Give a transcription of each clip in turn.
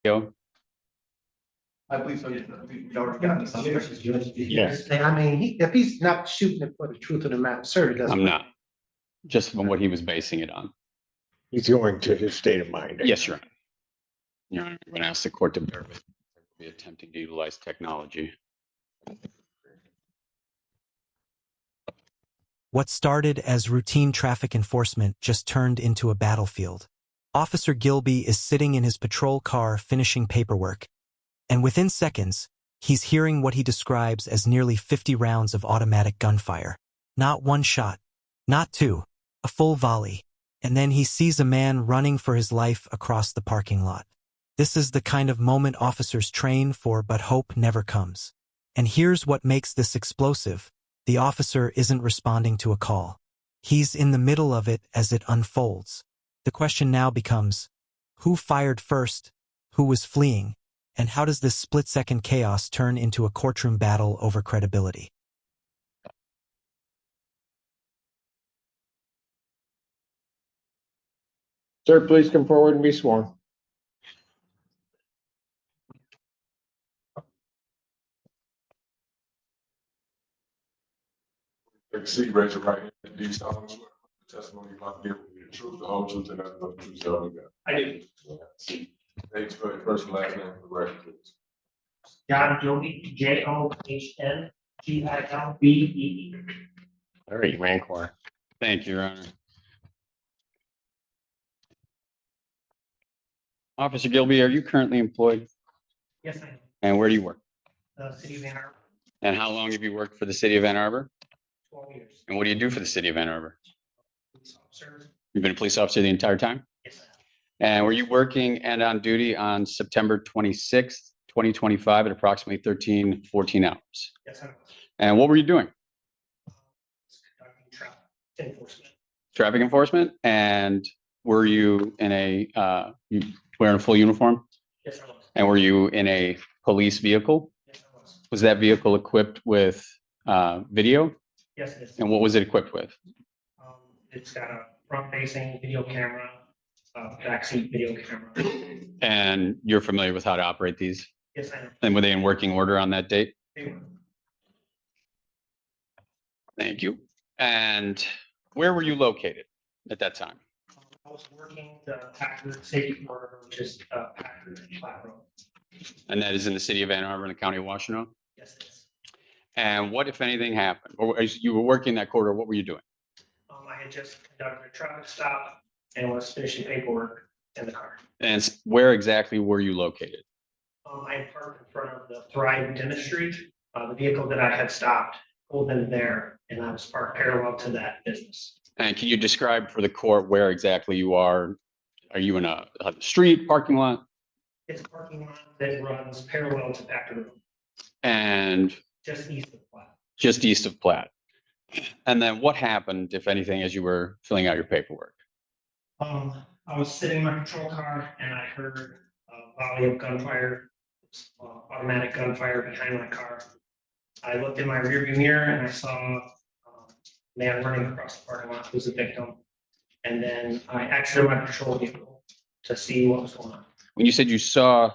Go. I believe so. We already got this. Yes. I mean, if he's not shooting it for the truth of the matter, sir, it doesn't. I'm not. Just from what he was basing it on. He's going to his state of mind. Yes, Your Honor. Your Honor, I'm going to ask the court to bear with me. We'll be attempting to utilize technology. What started as routine traffic enforcement just turned into a battlefield. Officer Gilby is sitting in his patrol car finishing paperwork, and within seconds, he's hearing what he describes as nearly 50 rounds of automatic gunfire. Not one shot, not two, a full volley, and then he sees a man running for his life across the parking lot. This is the kind of moment officers train for, but hope never comes. And here's what makes this explosive. The officer isn't responding to a call. He's in the middle of it as it unfolds. The question now becomes, who fired first, who was fleeing, and how does this split-second chaos turn into a courtroom battle over credibility? Sir, please come forward and be sworn. Exceed, raise your right hand. Do you solemnly swear the testimony you about to give will be the truth, the whole truth, and nothing but the truth, so help you God? I do. Thanks for your first and last name for the record, please. John Joby, JOHNGILBE. All right, Rancor. Thank you, Your Honor. Officer Gilby, are you currently employed? Yes, I am. And where do you work? The city of Ann Arbor, And how long have you worked for the city of Ann Arbor? 12 years. And what do you do for the city of Ann Arbor? Police officer. You've been a police officer the entire time? Yes, I am. And were you working and on duty on September 26th, 2025 at approximately 14 hours? Yes, I am. And what were you doing? Conducting traffic enforcement. Traffic enforcement? And were you in you wearing a full uniform? Yes, I was. And were you in a police vehicle? Yes, I was. Was that vehicle equipped with video? Yes, it is. And what was it equipped with? It's got a front-facing video camera, backseat video camera. And you're familiar with how to operate these? Yes, I am. And were they in working order on that date? They were. Thank you. And where were you located at that time? I was working the Packard Safety Corridor, which is Packard Flat Road. And that is in the city of Ann Arbor in the county of Washtenaw? Yes, it is. And what, if anything, happened? Or as you were working that corridor, what were you doing? I had just conducted a traffic stop and was finishing paperwork in the car. And where exactly were you located? I had parked in front of the Thrive Dentistry. The vehicle that I had stopped pulled in there, and I was parked parallel to that business. And can you describe for the court where exactly you are? Are you in a street, parking lot? It's a parking lot that runs parallel to Packard Road, And just east of Platte. just east of Platte. And then what happened, if anything, as you were filling out your paperwork? I was sitting in my patrol car and I heard a volley of gunfire, automatic gunfire behind my car. I looked in my rearview mirror and I saw a man running across the parking lot who's a victim. And then I exited my patrol vehicle to see what was going on. When you said you saw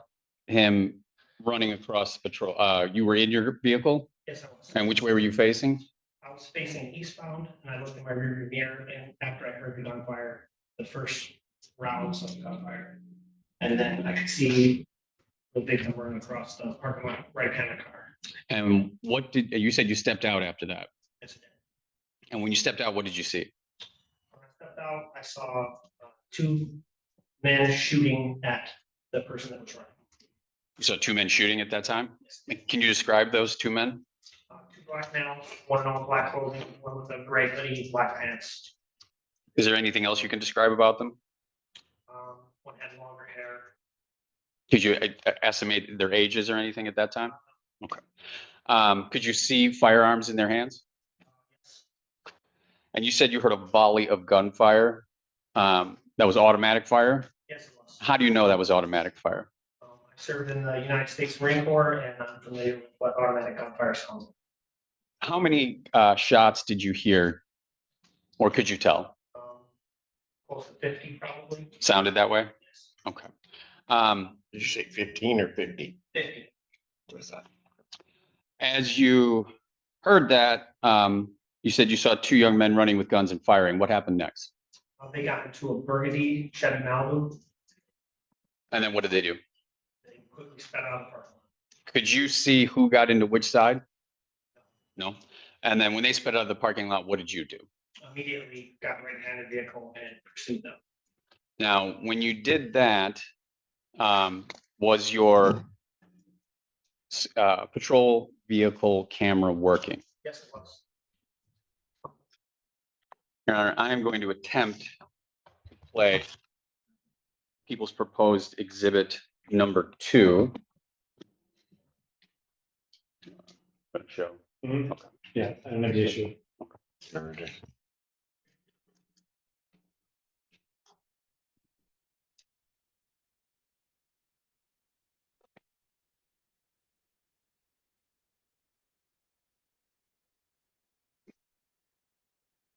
him running across the patrol, you were in your vehicle? Yes, I was. And which way were you facing? I was facing eastbound and I looked in my rearview mirror and after I heard the gunfire, the first rounds of gunfire. And then I could see the victim running across the parking lot right behind the car. And what did, you said you stepped out after that? Yes, I did. And when you stepped out, what did you see? When I stepped out, I saw two men shooting at the person that was running. You saw two men shooting at that time? Yes. Can you describe those two men? Two black males, one in all black clothing, one with a gray hoodie, black pants. Is there anything else you can describe about them? One had longer hair. Could you estimate their ages or anything at that time? Okay. Could you see firearms in their hands? Yes. And you said you heard a volley of gunfire. That was automatic fire? Yes, it was. How do you know that was automatic fire? I served in the United States Marine Corps and I'm familiar with what automatic gunfire sounds like. How many shots did you hear or could you tell? Close to 50 probably. Sounded that way? Yes. Okay. Did you say 15 or 50? 50. What's that? As you heard that, you said you saw two young men running with guns and firing. What happened next? They got into a burgundy Chevy Malibu. And then what did they do? They quickly sped out of the parking lot. Could you see who got into which side? No. And then when they sped out of the parking lot, what did you do? Immediately got right behind the vehicle and pursued them. Now, when you did that, was your patrol vehicle camera working? Yes, it was. Your Honor, I am going to attempt to play People's Proposed Exhibit number 2. Show. Yeah, I don't have the issue. Okay.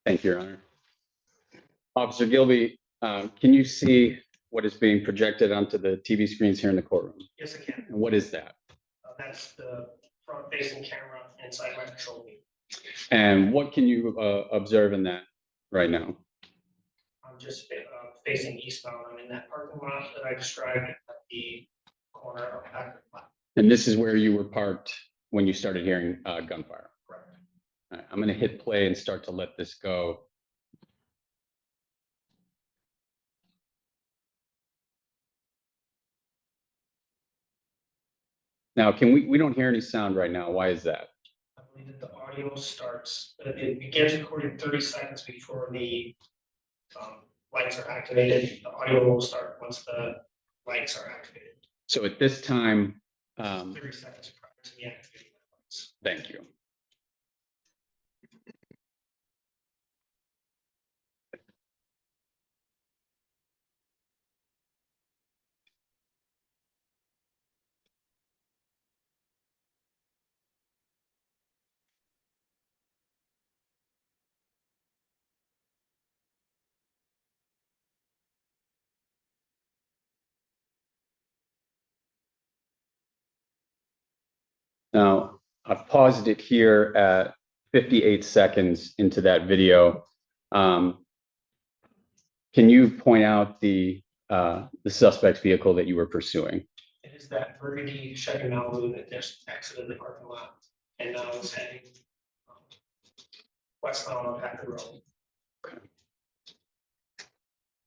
Thank you, Your Honor. Officer Gilby, can you see what is being projected onto the TV screens here in the courtroom? Yes, I can. And what is that? That's the front-facing camera inside my patrol vehicle. And what can you observe in that right now? I'm just facing eastbound. I'm in that parking lot that I described at the corner of Packard Lot. And this is where you were parked when you started hearing gunfire. Correct. All right, I'm going to hit play and start to let this go. Now, we don't hear any sound right now. Why is that? I believe that the audio starts, it begins recording 30 seconds before the lights are activated. The audio will start once the lights are activated. So at this time, 30 seconds prior to the activating the lights. thank you. Now, I've paused it here at 58 seconds into that video. Can you point out the suspect's vehicle that you were pursuing? It is that burgundy Chevy Malibu that just exited the parking lot and now is heading westbound on Packard Road.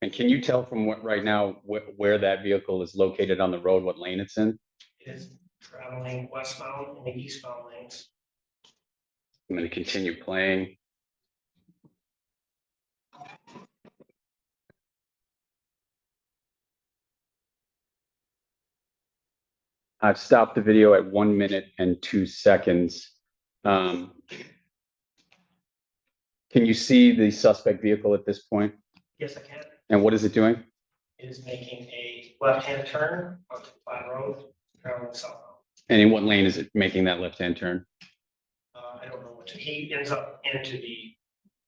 And can you tell from what right now where that vehicle is located on the road, what lane it's in? It is traveling westbound in the eastbound lanes. I'm going to continue playing. I've stopped the video at 1 minute and 2 seconds. Can you see the suspect vehicle at this point? Yes, I can. And what is it doing? It is making a left-hand turn onto the flat road, traveling southbound. And in what lane is it making that left-hand turn? I don't know which, he ends up into the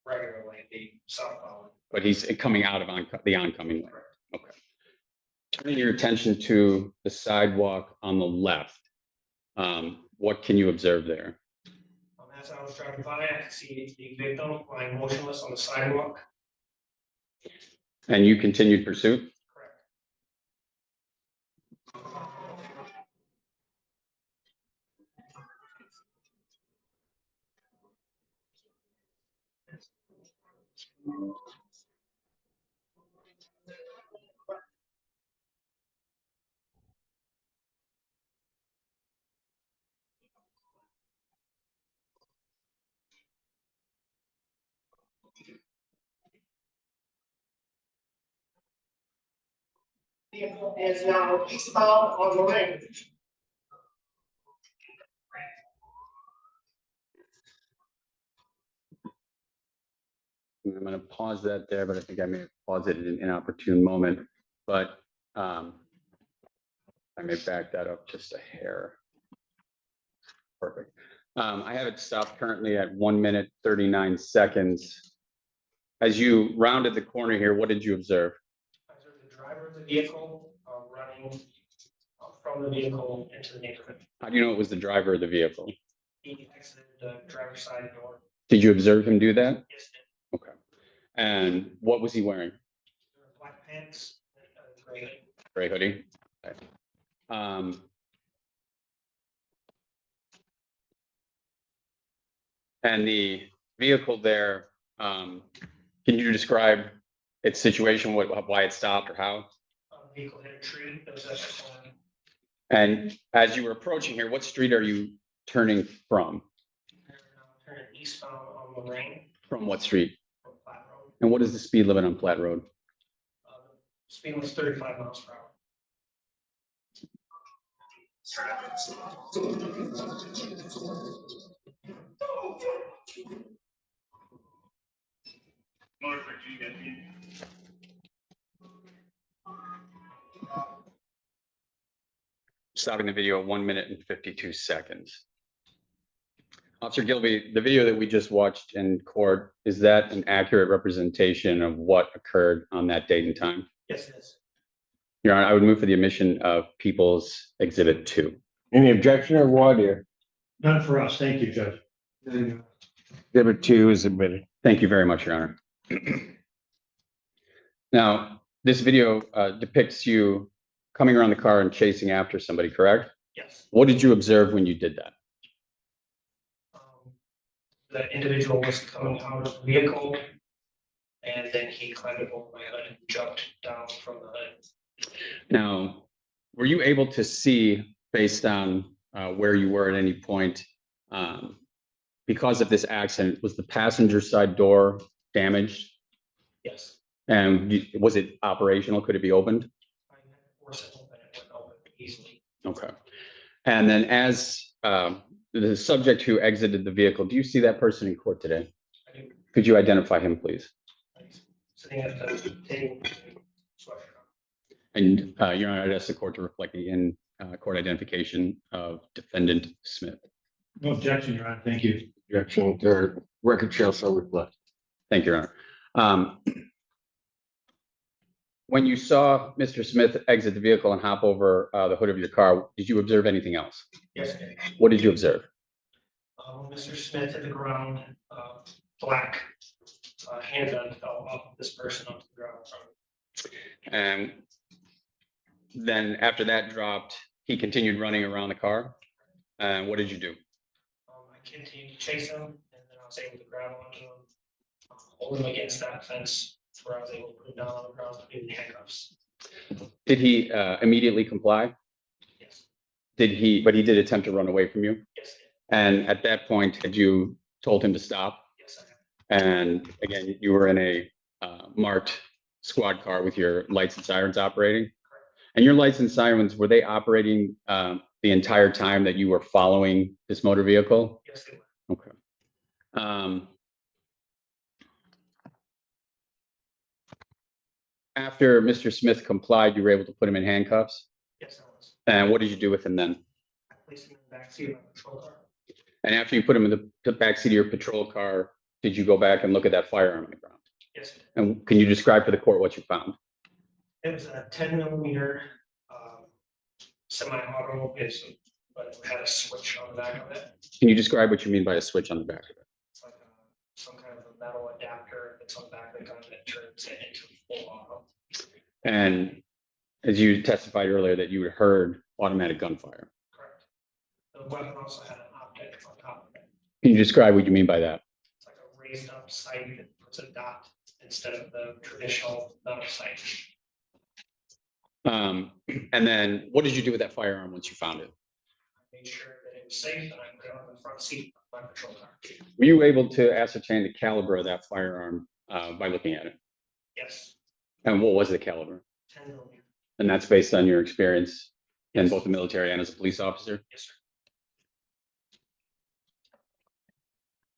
regular lane, the southbound. But he's coming out of the oncoming lane. Okay. Turning your attention to the sidewalk on the left, what can you observe there? As I was driving by, I could see the victim lying motionless on the sidewalk. And you continued pursuit? Correct. Vehicle is now eastbound on the lane. I'm going to pause that there, but I think I may have paused it at an inopportune moment. But I may back that up just a hair. Perfect. I have it stopped currently at 1 minute, 39 seconds. As you rounded the corner here, what did you observe? I observed the driver of the vehicle running from the vehicle into the neighborhood. How do you know it was the driver of the vehicle? He exited the driver's side door. Did you observe him do that? Yes, did. Okay. And what was he wearing? Black pants and a gray hoodie. Gray hoodie? Okay. And the vehicle there, can you describe its situation, why it stopped or how? Vehicle hit a tree. That was at the corner. And as you were approaching here, what street are you turning from? Turning eastbound on Lorraine From what street? from Platte Road. And what is the speed limit on Platte Road? Speed was 35 miles per hour. Stopping the video at 1 minute and 52 seconds. Officer Gilby, the video that we just watched in court, is that an accurate representation of what occurred on that date and time? Yes, it is. Your Honor, I would move for the omission of People's Exhibit 2. Any objection or voir dire? None for us. Thank you, Judge. Exhibit 2 is admitted. Thank you very much, Your Honor. Now, this video depicts you coming around the car and chasing after somebody, correct? Yes. What did you observe when you did that? The individual was coming out of the vehicle, and then he climbed up over my hood and jumped down from the hood. Now, were you able to see, based on where you were at any point, because of this accident, was the passenger side door damaged? Yes. And was it operational? Could it be opened? I had to force it open. It wouldn't open easily. Okay. And then as the subject who exited the vehicle, do you see that person in court today? I do. Could you identify him, please? Sitting at the table. Sweatshirt. And Your Honor, I'd ask the court to reflect the in-court identification of Defendant Smith. No objection, Your Honor. Thank you. Objection, the record shall so reflect. Thank you, Your Honor. When you saw Mr. Smith exit the vehicle and hop over the hood of your car, did you observe anything else? Yes, I did. What did you observe? Mr. Smith hit the ground, black handgun fell off this person onto the ground. And then after that dropped, he continued running around the car. And what did you do? I continued to chase him, and then I was able to grab onto him, hold him against that fence where I was able to put him down on the ground and in handcuffs. Did he immediately comply? Yes. But he did attempt to run away from you? Yes, And at that point, had you told him to stop? yes, I have. And again, you were in a marked squad car with your lights and sirens operating? Correct. And your lights and sirens, were they operating the entire time that you were following this motor vehicle? Yes, they were. Okay. After Mr. Smith complied, you were able to put him in handcuffs? Yes, I was. And what did you do with him then? I placed him in the backseat of my patrol car. And after you put him in the backseat of your patrol car, did you go back and look at that firearm on the ground? Yes, I did. And can you describe for the court what you found? It was a 10 millimeter semi-auto, but it had a switch on the back of it. Can you describe what you mean by a switch on the back of it? It's like some kind of a metal adapter that's on the back of the gun that turns it into full auto. And as you testified earlier, that you had heard automatic gunfire. Correct. The weapon also had an optic on top of it. Can you describe what you mean by that? It's like a raised up sight that puts a dot instead of the traditional metal sight. And then what did you do with that firearm once you found it? I made sure that it was safe and I put it on the front seat of my patrol car. Were you able to ascertain the caliber of that firearm by looking at it? Yes, And what was the caliber? 10 millimeter. And that's based on your experience in both the military and as a police officer? Yes, sir.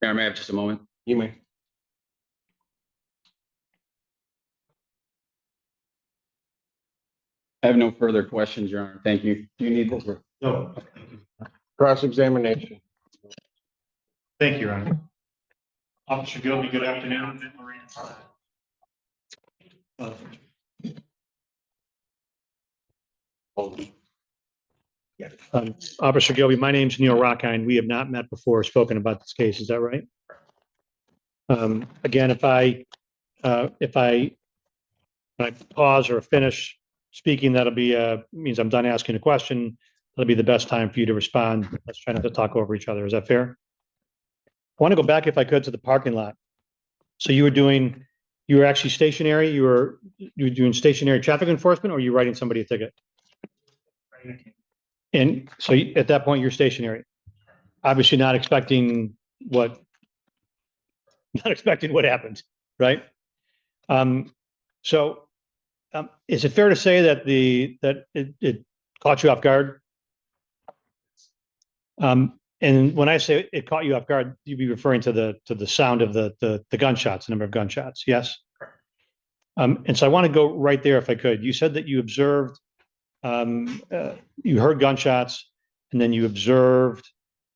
Mayor, may I have just a moment? You may. I have no further questions, Your Honor. Thank you. Do you need this? No. Cross-examination. Thank you, Your Honor. Officer Gilby, good afternoon. Officer Gilby, my name's Neil Rockine. We have not met before or spoken about this case. Is that right? Again, if I when I pause or finish speaking, that'll be means I'm done asking a question. That'll be the best time for you to respond. Let's try not to talk over each other. Is that fair? I want to go back, if I could, to the parking lot. So you were actually stationary. You were doing stationary traffic enforcement, or you writing somebody a ticket? And so at that point, you're stationary, obviously not expecting what happened, right? Is it fair to say that it caught you off guard? And when I say it caught you off guard, you'd be referring to the sound of the gunshots, the number of gunshots, yes? And so I want to go right there if I could. You said that you observed, you heard gunshots, and then you observed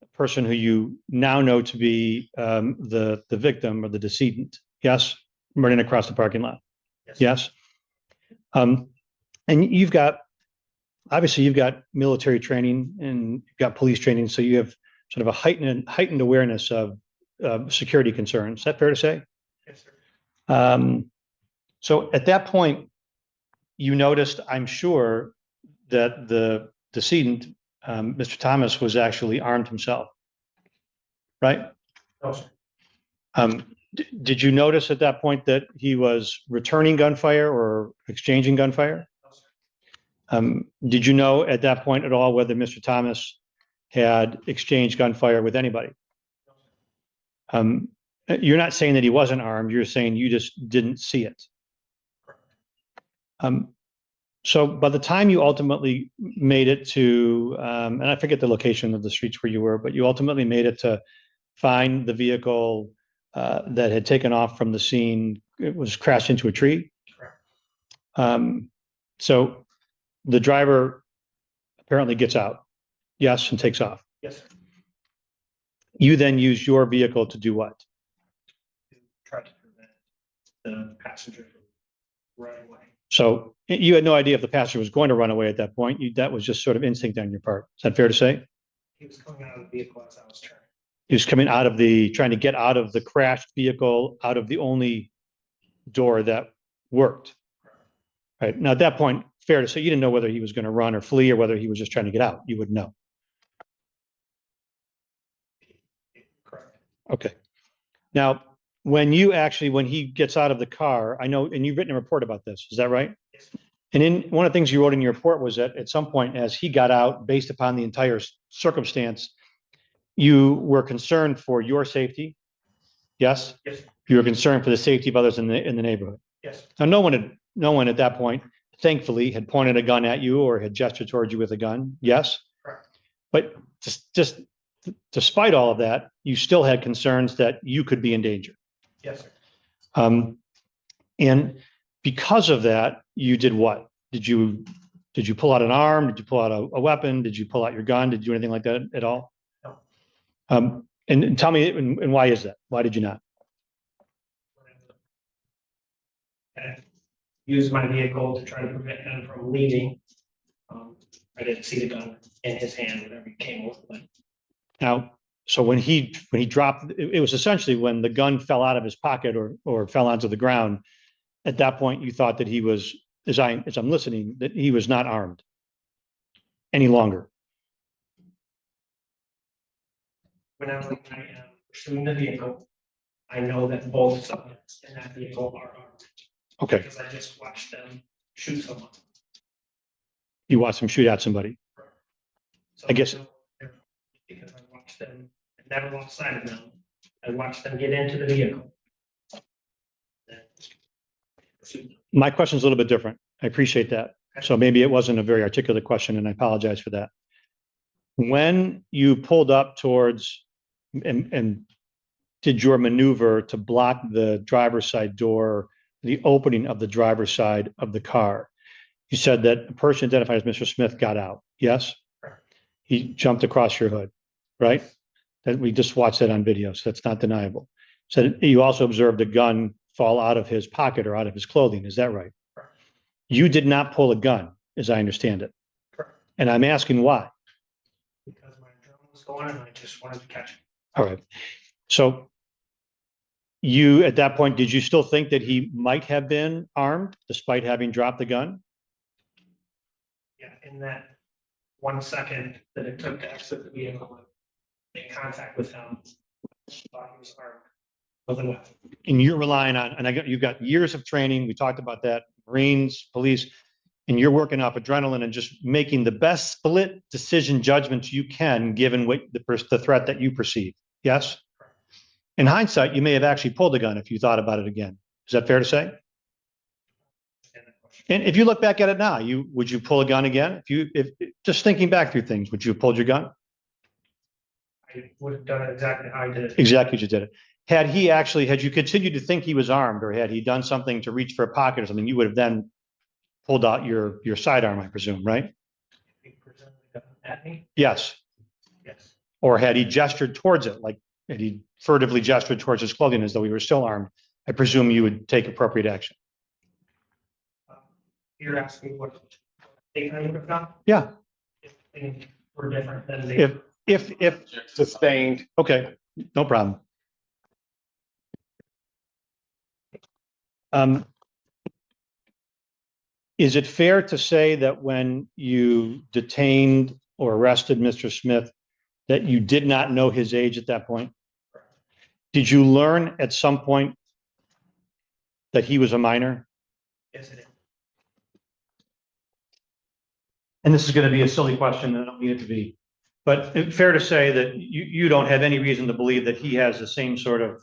a person who you now know to be the victim or the decedent, yes? Running across the parking lot, yes? And obviously you've got military training and you've got police training, so you have sort of a heightened awareness of security concerns. Is that fair to say? Yes, sir. So at that point, you noticed, I'm sure, that the decedent, Mr. Thomas, was actually armed himself, right? No, sir. Did you notice at that point that he was returning gunfire or exchanging gunfire? No, sir. Did you know at that point at all whether Mr. Thomas had exchanged gunfire with anybody? You're not saying that he wasn't armed. You're saying you just didn't see it. So by the time you ultimately made it to, and I forget the location of the streets where you were, but you ultimately made it to find the vehicle that had taken off from the scene. It was crashed into a tree. Correct. So the driver apparently gets out, yes, and takes off. Yes, sir. You then use your vehicle to do what? Try to prevent the passenger from running away. So you had no idea if the passenger was going to run away at that point. That was just sort of instinct on your part. Is that fair to say? He was coming out of the vehicle as I was turning. He was trying to get out of the crashed vehicle, out of the only door that worked. Right. Now, at that point, fair to say, you didn't know whether he was going to run or flee or whether he was just trying to get out. You would know. Correct. Okay. Now, when he gets out of the car, I know, and you've written a report about this, is that right? Yes. And in one of the things you wrote in your report was that at some point, as he got out, based upon the entire circumstance, you were concerned for your safety. Yes. Yes. You were concerned for the safety of others in the neighborhood. Yes. Now, no one at that point, thankfully, had pointed a gun at you or had gestured towards you with a gun. Yes. Correct. But just despite all of that, you still had concerns that you could be in danger. Yes, sir. And because of that, you did what? Did you pull out an arm? Did you pull out a weapon? Did you pull out your gun? Did you do anything like that at all? No. And tell me, and why is that? Why did you not? I used my vehicle to try to prevent him from leaving. I didn't see the gun in his hand whenever he came with it. Now, so when he dropped, it was essentially when the gun fell out of his pocket or fell onto the ground. At that point, you thought that he was, as I'm listening, that he was not armed any longer. Whenever I am pursuing the vehicle, I know that both sides in that vehicle are armed. Okay, Because I just watched them shoot someone. you watched him shoot at somebody. So I guess- because I watched them, I never lost sight of them. I watched them get into the vehicle. My question is a little bit different. I appreciate that. So maybe it wasn't a very articulate question, and I apologize for that. When you pulled up towards and did your maneuver to block the driver's side door, the opening of the driver's side of the car, you said that a person identified as Mr. Smith got out. Yes? He jumped across your hood, right? That we just watched that on video, so that's not deniable. So you also observed a gun fall out of his pocket or out of his clothing. Is that right? Correct. You did not pull a gun, as I understand it. Correct. And I'm asking why. going and I just wanted to catch him. All right. So you, at that point, did you still think that he might have been armed despite having dropped the gun? Yeah, in that 1 second that it took to exit the vehicle, make contact with him, thought he was armed with a weapon. And you're relying on, and you've got years of training. We talked about that, Marines, police, and you're working off adrenaline and just making the best split decision judgments you can, given what the threat that you perceive. Yes? In hindsight, you may have actually pulled the gun if you thought about it again. Is that fair to say? And if you look back at it now, would you pull a gun again? If just thinking back through things, would you have pulled your gun? I would have done it exactly how I did it. Exactly, you did it. Had you continued to think he was armed, or had he done something to reach for a pocket or something, you would have then pulled out your sidearm, I presume, right? He presented the gun at me. Yes. Yes. Or had he gestured towards it, like had he furtively gestured towards his clothing as though he were still armed, I presume you would take appropriate action. You're asking what I think I would have done? Yeah. If things were different than they. If Sustained. okay, no problem. Is it fair to say that when you detained or arrested Mr. Smith, that you did not know his age at that point? Did you learn at some point that he was a minor? Yes, it is. And this is going to be a silly question, and I don't need it to be, but fair to say that you don't have any reason to believe that he has the same sort of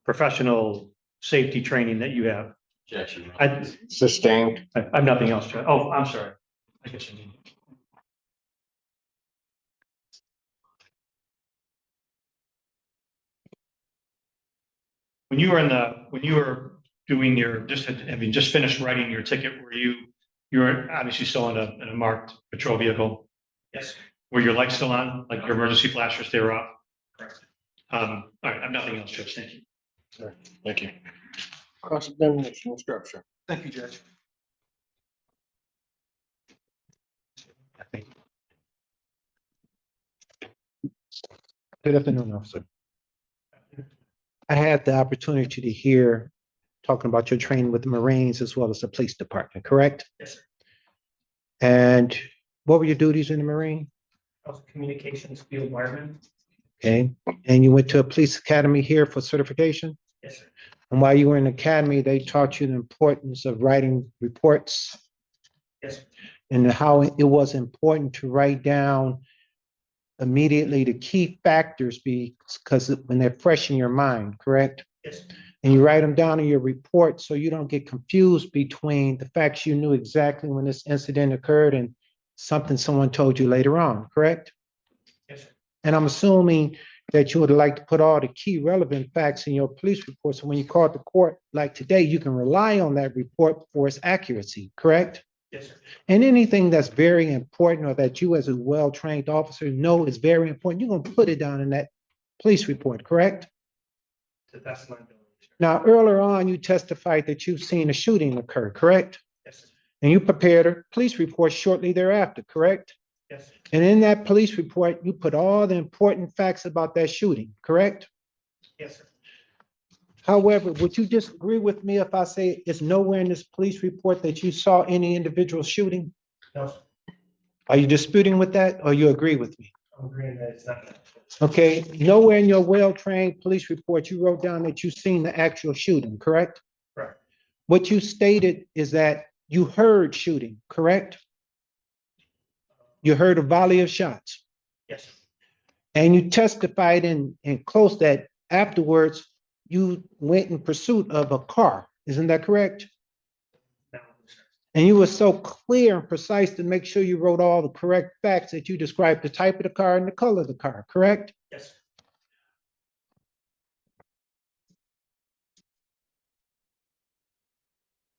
professional safety training that you have? Objection. Sustained. I have nothing else to. Oh, I'm sorry. I guess I mean. When you were doing your, having just finished writing your ticket, you were obviously still in a marked patrol vehicle? Yes. Were your lights still on, like your emergency flashers, they were off? Correct. All right, I have nothing else, Judge. Thank you. Thank you. Cross-examination instruction. Thank you, Judge. Good afternoon, officer. I had the opportunity to hear talking about your training with the Marines as well as the police department, correct? Yes, sir. And what were your duties in the Marine? I was a communications field wireman. Okay, and you went to a police academy here for certification? Yes, sir. And while you were in the academy, they taught you the importance of writing reports Yes, sir. and how it was important to write down immediately the key factors because when they're fresh in your mind, correct? Yes, sir. And you write them down in your report so you don't get confused between the facts you knew exactly when this incident occurred and something someone told you later on, correct? Yes, sir. And I'm assuming that you would like to put all the key relevant facts in your police report. So when you call the court like today, you can rely on that report for its accuracy, correct? Yes, sir. And anything that's very important or that you as a well-trained officer know is very important, you're gonna put it down in that police report, correct? To the best of my ability, sir. Now, earlier on, you testified that you've seen a shooting occur, correct? Yes, sir. And you prepared a police report shortly thereafter, correct? Yes, sir. And in that police report, you put all the important facts about that shooting, correct? Yes, sir. However, would you disagree with me if I say it's nowhere in this police report that you saw any individual shooting? No, sir. Are you disputing with that or you agree with me? I'm agreeing that it's not that. Okay, nowhere in your well-trained police report, you wrote down that you seen the actual shooting, correct? Correct. What you stated is that you heard shooting, correct? You heard a volley of shots. Yes, sir. And you testified in close that afterwards you went in pursuit of a car. Isn't that correct? No, sir. And you were so clear and precise to make sure you wrote all the correct facts that you described the type of the car and the color of the car, correct? Yes, sir.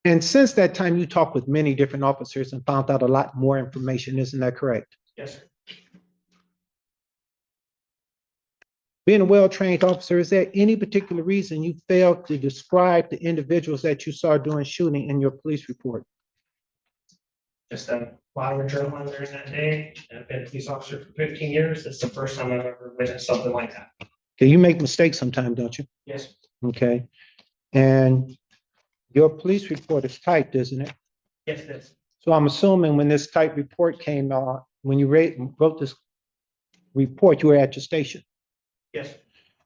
And since that time, you talked with many different officers and found out a lot more information. Isn't that correct? Yes, sir. Being a well-trained officer, is there any particular reason you failed to describe the individuals that you saw doing shooting in your police report? just a lot of adrenaline during that day. I've been a police officer for 15 years. It's the first time I've ever witnessed something like that. Okay, you make mistakes sometimes, don't you? Yes, Okay. And your police report is typed, isn't it? yes, it is. So I'm assuming when this type report came out, when you wrote this report, you were at your station. Yes,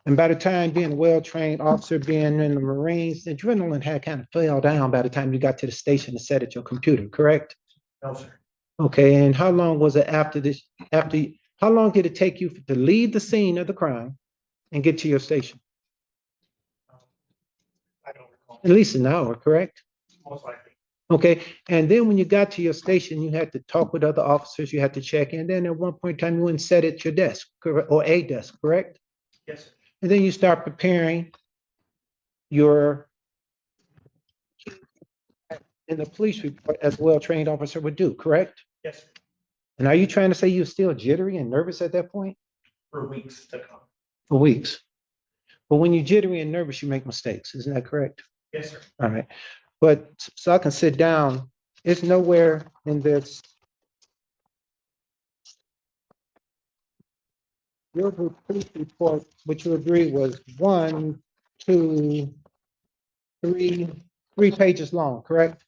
And by the time being a well-trained officer, being in the Marines, the adrenaline had kind of fell down by the time you got to the station and sat at your computer, correct? no, sir. Okay, and how long was it after this, how long did it take you to leave the scene of the crime and get to your station? I don't recall. At least an hour, correct? Most likely. Okay, and then when you got to your station, you had to talk with other officers, you had to check in. Then at one point in time, you went and sat at your desk, or a desk, correct? Yes, sir. And then you start preparing your, in the police report, as a well-trained officer would do, correct? Yes, sir. And are you trying to say you're still jittery and nervous at that point? For weeks to come. For weeks. But when you're jittery and nervous, you make mistakes, isn't that correct? Yes, sir. All right, but so I can sit down, it's nowhere in this. Your police report, which you agree was 1, 2, 3 pages long, correct?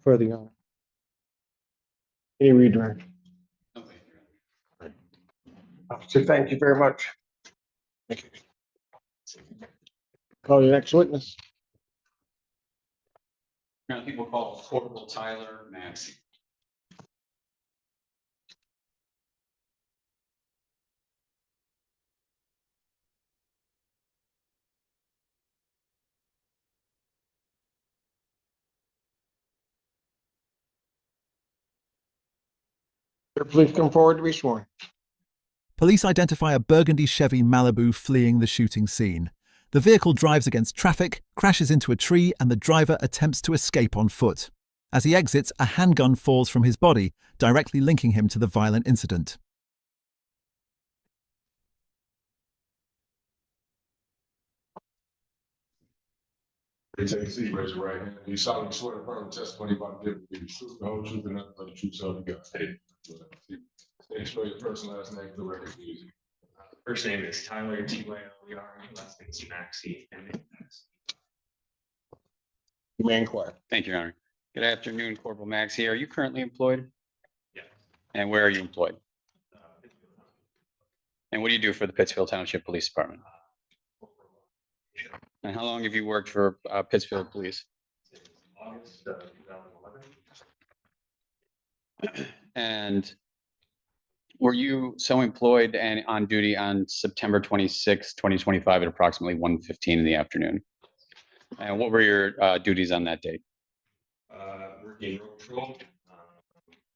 Further on. Any redirect? No, thank you. Officer, thank you very much. Call your next witness. People call Corporal Tyler Maxey. Please come forward to be sworn. Police identify a burgundy Chevy Malibu fleeing the shooting scene. The vehicle drives against traffic, crashes into a tree, and the driver attempts to escape on foot. As he exits, a handgun falls from his body, directly linking him to the violent incident. Please take a seat, raise your right hand. Do you solemnly swear to affirm the testimony about to give the truth, the whole truth, and nothing but the truth, so help you God? State spell your first and last name for the record, please. First name is Tyler T-Y-L-E-R, last name is Maxey, M-A-X. You may inquire. Thank you, Your Honor. Good afternoon, Corporal Maxey. Are you currently employed? Yeah. And where are you employed? Uh, And what do you do for the Pittsfield Township Police Department? And how long have you worked for Pittsfield Police? Since August 2011. And were you so employed and on duty on September 26, 2025 at approximately 1:15 in the afternoon? And what were your duties on that date? Working road patrol,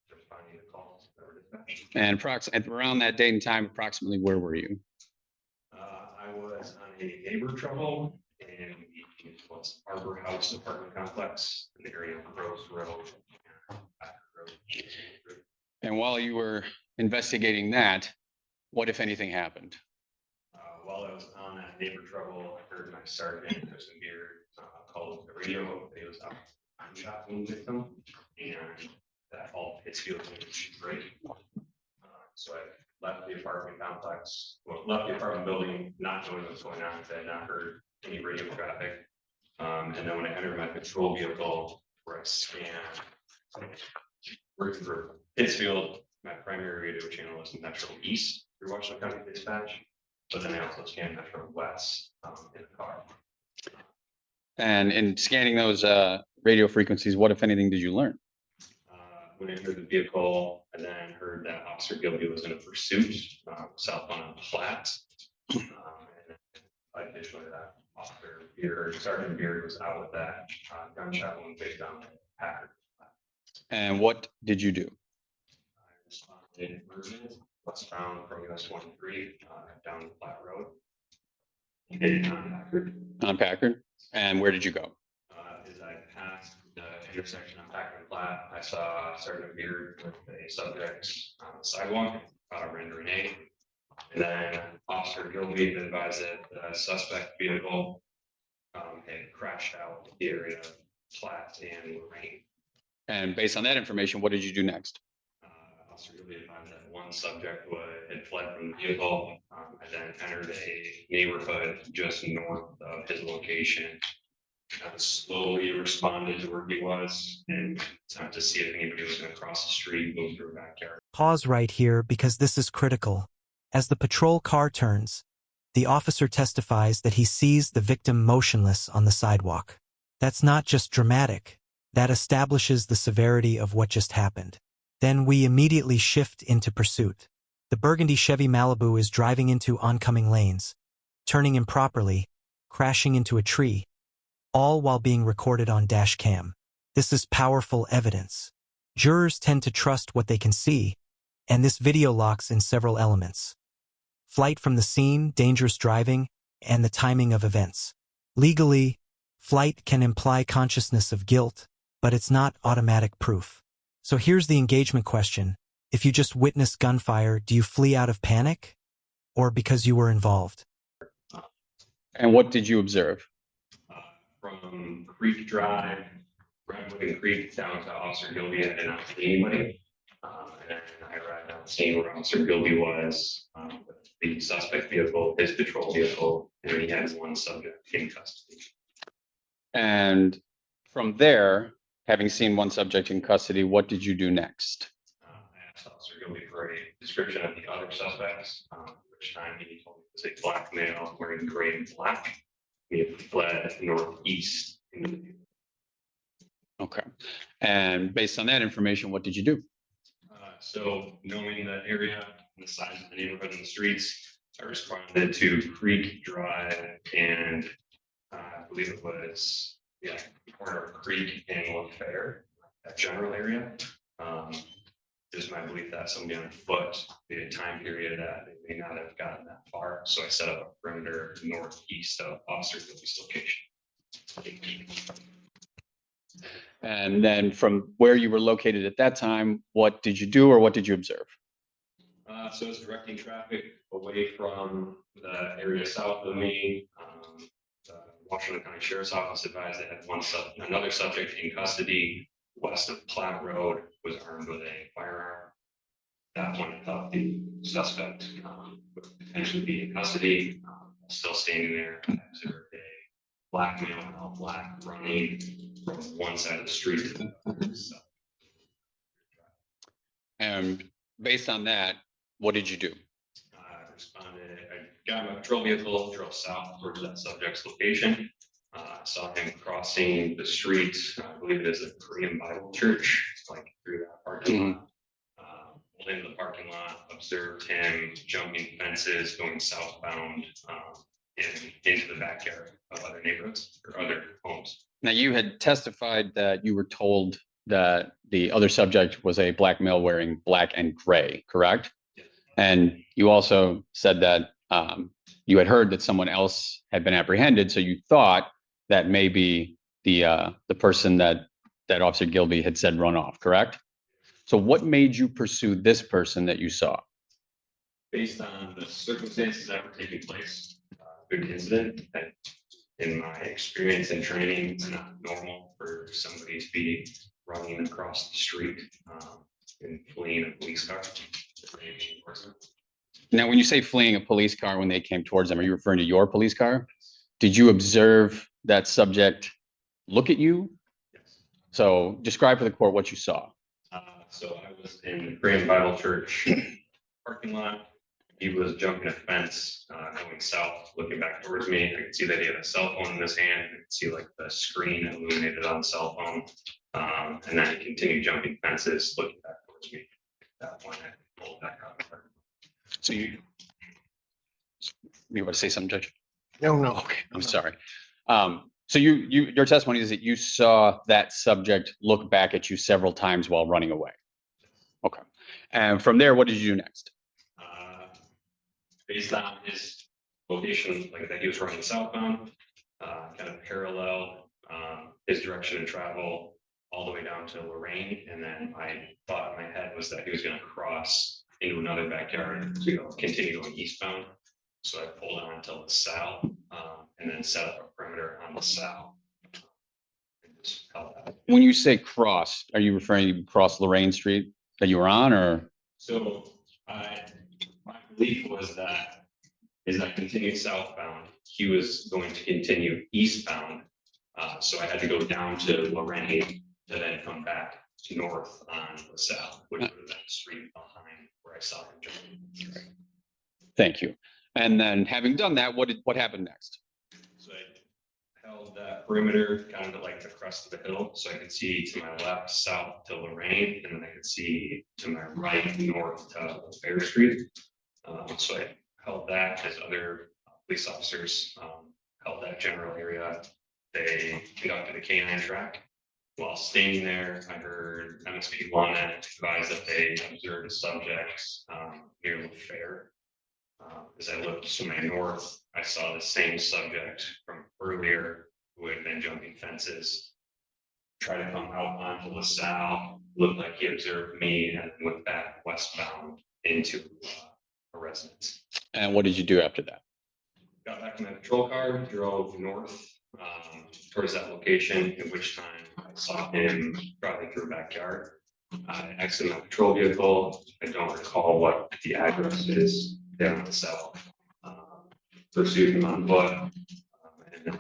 responding to calls that were dispatched. And around that date and time, approximately where were you? I was on a neighbor trouble in what's Arbor House apartment complex in the area of Rose Road. And while you were investigating that, what, if anything, happened? While I was on that neighbor trouble, I heard my sergeant, Kristen Beard, called the radio. He was out on shot wound victim, and that all Pittsfield was great. So I left the apartment complex, left the apartment building, not knowing what was going on, because I had not heard any radio traffic. And then when I entered my patrol vehicle, where I scanned, working for Pittsfield, my primary radio channel is Metro East through Washington County Dispatch, but then I also scanned Metro West in the car. And in scanning those radio frequencies, what, if anything, did you learn? When I entered the vehicle, I then heard that Officer Gilby was in a pursuit southbound on Platte. And then additionally, that Officer Beard, Sergeant Beard was out with that gunshot wound based on Packard. And what did you do? I responded in Vernon, westbound from US 23 down Platte Road. He did it on Packard. On Packard? And where did you go? As I passed the intersection on Packard and Platte, I saw Sergeant Beard with a subject on the sidewalk, rendering aid. And then Officer Gilby advised that the suspect vehicle had crashed out the area of Platt and Lorraine. And based on that information, what did you do next? Officer Gilby advised that one subject had fled from the vehicle. I then entered a neighborhood just north of his location. Kind of slowly responded to where he was and attempted to see if anybody was going to cross the street, move through a backyard. Pause right here because this is critical. As the patrol car turns, the officer testifies that he sees the victim motionless on the sidewalk. That's not just dramatic. That establishes the severity of what just happened. Then we immediately shift into pursuit. The burgundy Chevy Malibu is driving into oncoming lanes, turning improperly, crashing into a tree, all while being recorded on Dashcam. This is powerful evidence. Jurors tend to trust what they can see, and this video locks in several elements: flight from the scene, dangerous driving, and the timing of events. Legally, flight can imply consciousness of guilt, but it's not automatic proof. So here's the engagement question. If you just witnessed gunfire, do you flee out of panic or because you were involved? And what did you observe? From Creek Drive, Redwood and Creek down to Officer Gilby, I did not see anybody. And then I arrived on the scene where Officer Gilby was, with the suspect vehicle, his patrol vehicle, and he had one subject in custody. And from there, having seen one subject in custody, what did you do next? I asked Officer Gilby for a description of the other suspects, which time he told me it was a black male wearing gray and black. He had fled northeast. Okay. And based on that information, what did you do? So knowing that area and the size of the neighborhood and the streets, I responded to Creek Drive and I believe it was, corner of Creek and Fair, that general area. Just my belief that somebody on foot, the time period that they may not have gotten that far. So I set up a perimeter northeast of Officer Gilby's location. And then from where you were located at that time, what did you do or what did you observe? So it's directing traffic away from the area south of me. The Washington County Sheriff's Office advised they had another subject in custody west of Platte Road, was armed with a firearm. That one thought the suspect would potentially be in custody. Still standing there, I observed a black male in all black running from one side of the street to the other. And based on that, what did you do? I responded, I got my patrol vehicle, drove south towards that subject's location. Saw him crossing the street, I believe it is a Korean Bible church, like through that parking lot. Pulled into the parking lot, observed him jumping fences, going southbound, and into the backyard of other neighborhoods or other homes. Now, you had testified that you were told that the other subject was a black male wearing black and gray, correct? Yes. And you also said that you had heard that someone else had been apprehended, so you thought that maybe the person that Officer Gilby had said run off, correct? So what made you pursue this person that you saw? Based on the circumstances that were taking place, the incident, that in my experience and training, it's not normal for somebody to be running across the street and fleeing a police car. Now, when you say fleeing a police car when they came towards them, are you referring to your police car? Did you observe that subject look at you? Yes. So describe for the court what you saw. So I was in the Korean Bible Church parking lot. He was jumping a fence, going south, looking back towards me. I could see that he had a cell phone in his hand. I could see like the screen illuminated on the cell phone. And then he continued jumping fences, looking back towards me. At that point, I pulled back out. So you want to say something, Judge? No. Okay, I'm sorry. So your testimony is that you saw that subject look back at you several times while running away. Okay. And from there, what did you do next? Based on his location, like that he was running southbound, kind of parallel his direction of travel all the way down to Lorraine. And then my thought in my head was that he was going to cross into another backyard to continue going eastbound. So I pulled on to LaSalle, and then set up a perimeter on LaSalle. And just held that. When you say cross, are you referring to cross Lorraine Street that you were on, or? So my belief was that as I continued southbound, he was going to continue eastbound. So I had to go down to Lorraine to then come back north on LaSalle, which would have been the street behind where I saw him jumping. Thank you. And then having done that, what happened next? So I held that perimeter kind of like the crest of the hill, so I could see to my left, south to Lorraine, and then I could see to my right, north to Fair Street. So I held that as other police officers held that general area. They conducted a canine track. While standing there, I heard MSP 1 advise that they observed a subject near the fair. As I looked to my north, I saw the same subject from earlier who had been jumping fences. Try to come out onto LaSalle, looked like he observed me and went back westbound into a residence. And what did you do after that? Got back in my patrol car, drove north towards that location, at which time I saw him driving through a backyard. I exited my patrol vehicle. I don't recall what the address is there on the cell. Pursued him on foot, and then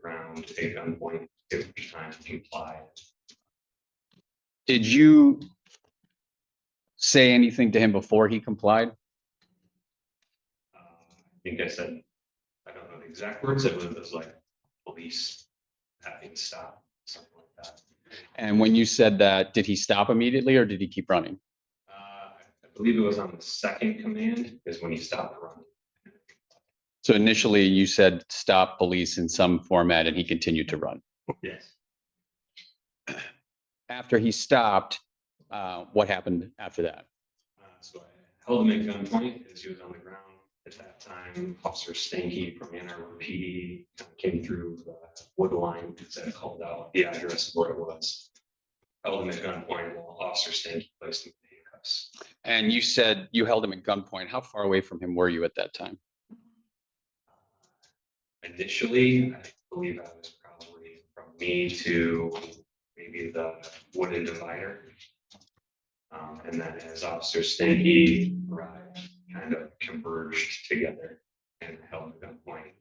around a gunpoint, at which time he complied. Did you say anything to him before he complied? I think I said, I don't know the exact words, it was like police having to stop, something like that. And when you said that, did he stop immediately or did he keep running? I believe it was on the second command is when he stopped running. So initially you said stop police in some format and he continued to run. Yes. After he stopped, what happened after that? So I held him at gunpoint as he was on the ground. At that time, Officer Stanky from Ann Arbor PD came through the wood line because I called out the address of where it was. Held him at gunpoint while Officer Stanky placed him in handcuffs. And you said you held him at gunpoint. How far away from him were you at that time? Initially, I believe I was probably from me to maybe the wooden divider. And then as Officer Stanky arrived, kind of converged together and held the gunpoint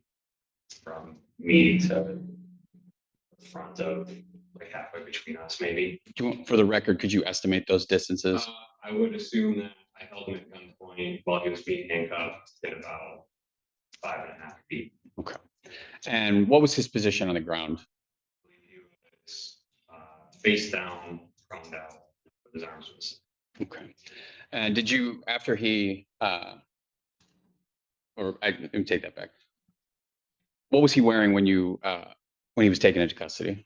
from me to the front of like halfway between us, maybe. For the record, could you estimate those distances? I would assume that I held him at gunpoint while he was being handcuffed at about 5.5 feet. Okay. And what was his position on the ground? I believe he was face down, prone out, with his arms was. Okay. And did you, after he, let me take that back. What was he wearing when he was taken into custody?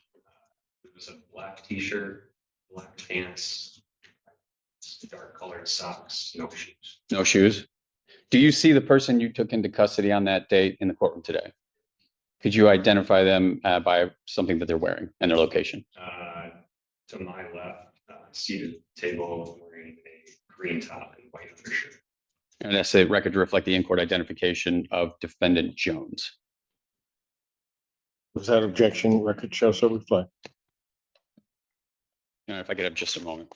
It was a black t-shirt, black pants, dark colored socks, no shoes. No shoes? Do you see the person you took into custody on that date in the courtroom today? Could you identify them by something that they're wearing and their location? To my left, seated at the table, wearing a green top and white undershirt. And that's a record to reflect the in-court identification of Defendant Jones. Without objection, record show so reflect. If I could have just a moment.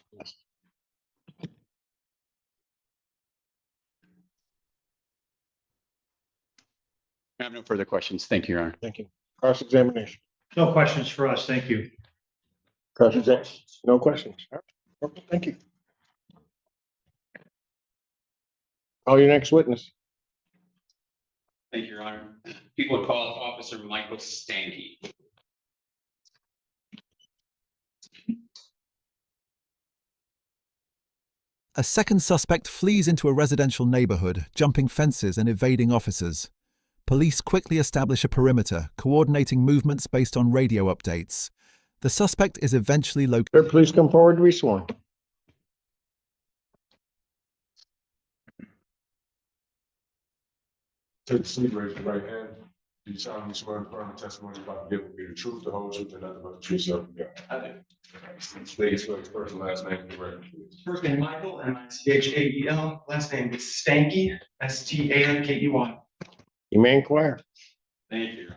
I have no further questions. Thank you, Your Honor. Thank you. Cross-examination. No questions for us. Thank you. Cross-examination. No questions. All right. Okay, thank you. Call your next witness. Thank you, Your Honor. People would call Officer Michael Stanky. A second suspect flees into a residential neighborhood, jumping fences and evading officers. Police quickly establish a perimeter, coordinating movements based on radio updates. The suspect is eventually located. Please come forward to be sworn. Take a seat, raise your right hand. Do you solemnly swear and affirm the testimony about to give will be the truth, the whole truth, and nothing but the truth, so help you God? I do. Please spell your first and last name for the record, please. First name Michael, M-I-C-H-A-E-L. Last name is Stanky, S-T-A-N-K-E-Y. You may inquire. Thank you.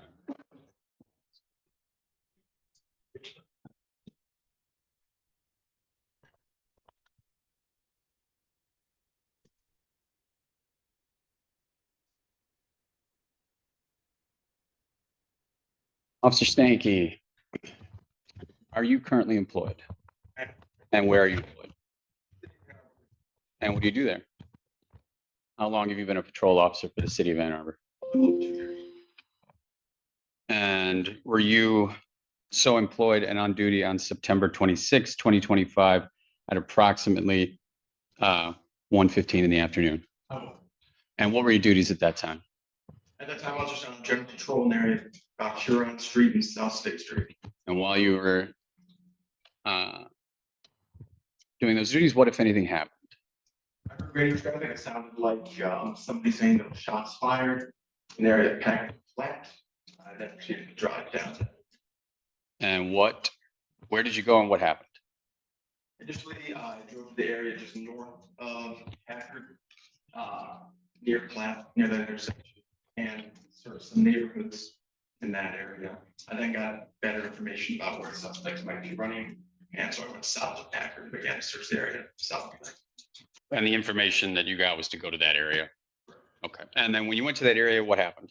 Officer Stanky, are you currently employed? And where are you employed? And what do you do there? How long have you been a patrol officer for the city of Ann Arbor? And were you so employed and on duty on September 26, 2025 at approximately 1:15 in the afternoon? And what were your duties at that time? At that time, I was just on general patrol in the area, about Huron Street and South State Street. And while you were doing those duties, what if anything happened? I heard radio traffic. It sounded like somebody saying there was shots fired in the area packed flat. I then proceeded to drive down. And where did you go and what happened? Initially, I drove to the area just north of Packard, near Platt, near that intersection, and sort of some neighborhoods in that area. I then got better information about where suspects might be running, and so I went south of Packard and began to search the area south of Packard. And the information that you got was to go to that area? Okay. And then when you went to that area, what happened?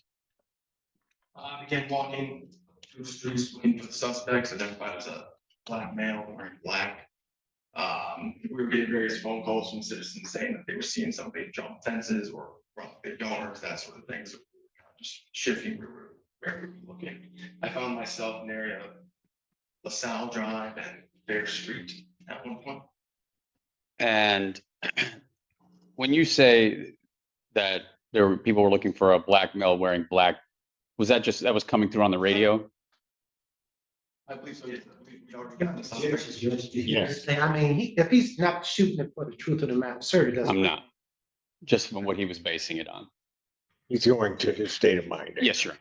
I began walking through the streets looking for the suspects, identified as a black male wearing black. We were getting various phone calls from citizens saying that they were seeing somebody jump fences or run big yards, that sort of thing. So we were kind of just shifting where we were looking. I found myself in the area of LaSalle Drive and Bear Street at one point. And when you say that people were looking for a black male wearing black, was that was coming through on the radio? I believe so, yes. We already got the suspects. Yes. I mean, if he's not shooting it for the truth of the matter, sir, it doesn't. I'm not. Just from what he was basing it on. He's going to his state of mind. Yes, sir.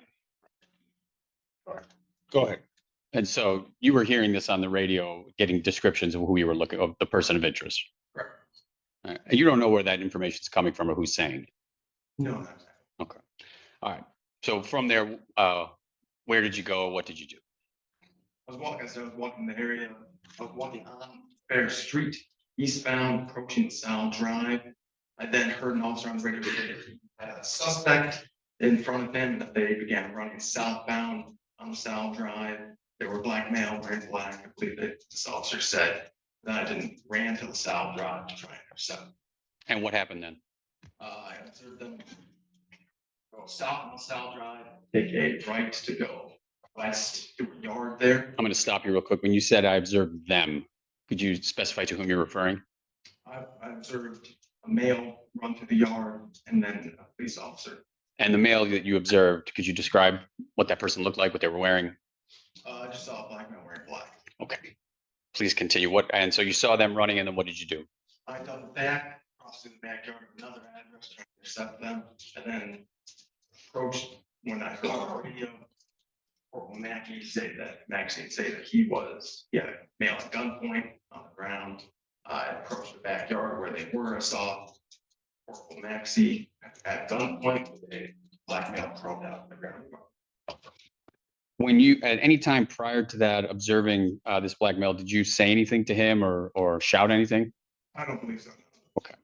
Go ahead. And so you were hearing this on the radio, getting descriptions of who you were looking of the person of interest. Correct. And you don't know where that information is coming from or who's saying it. No, not exactly. Okay. All right. So from there, where did you go? What did you do? I was walking the area. I was walking on Fair Street, eastbound, approaching LaSalle Drive. I then heard an officer on the radio say that he had a suspect in front of him, and that they began running southbound on LaSalle Drive. They were black male wearing black. I believe that this officer said that I didn't ran to LaSalle Drive to try and intercept. And what happened then? I observed them go south on LaSalle Drive, take a right to go west to a yard there. I'm going to stop you real quick. When you said I observed them, could you specify to whom you're referring? I observed a male run through the yard and then a police officer. And the male that you observed, could you describe what that person looked like, what they were wearing? I just saw a black man wearing black. Okay. Please continue. And so you saw them running, and then what did you do? I doubled back, crossed through the backyard of another address, trying to intercept them, and then approached when I heard on the radio. Corporal Maxine say that he had a male at gunpoint on the ground. I approached the backyard where they were. I saw Corporal Maxine at gunpoint with a black male thrown out on the ground. When you, at any time prior to that, observing this black male, did you say anything to him or shout anything? I don't believe so. Okay.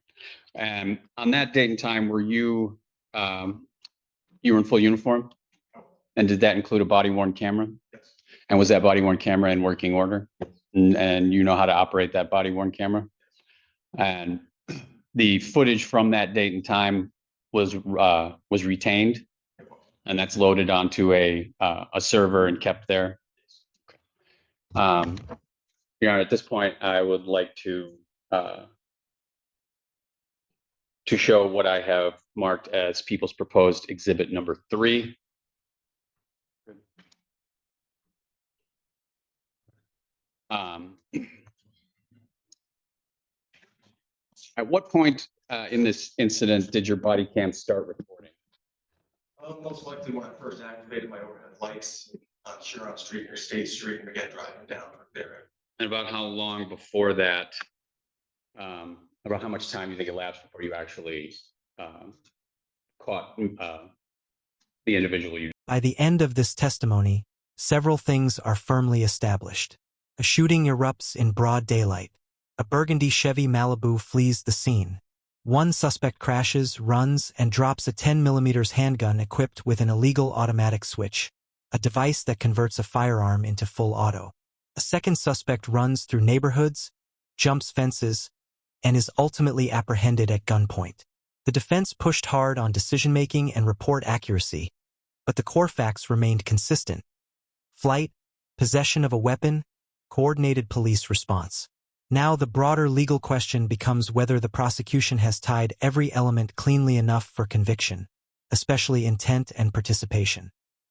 And on that date and time, were you in full uniform? No. And did that include a body worn camera? Yes. And was that body worn camera in working order? And you know how to operate that body worn camera? And the footage from that date and time was retained, and that's loaded onto a server and kept there. Your Honor, at this point, I would like to show what I have marked as People's Proposed Exhibit number 3. At what point in this incident did your body cam start recording? Most likely when I first activated my overhead lights on Huron Street or State Street and began driving down there. And about how long before that, about how much time do you think elapsed before you actually caught the individual you. By the end of this testimony, several things are firmly established. A shooting erupts in broad daylight. A burgundy Chevy Malibu flees the scene. One suspect crashes, runs, and drops a 10mm handgun equipped with an illegal automatic switch, a device that converts a firearm into full auto. A second suspect runs through neighborhoods, jumps fences, and is ultimately apprehended at gunpoint. The defense pushed hard on decision-making and report accuracy, but the core facts remained consistent. Flight, possession of a weapon, coordinated police response. Now the broader legal question becomes whether the prosecution has tied every element cleanly enough for conviction, especially intent and participation.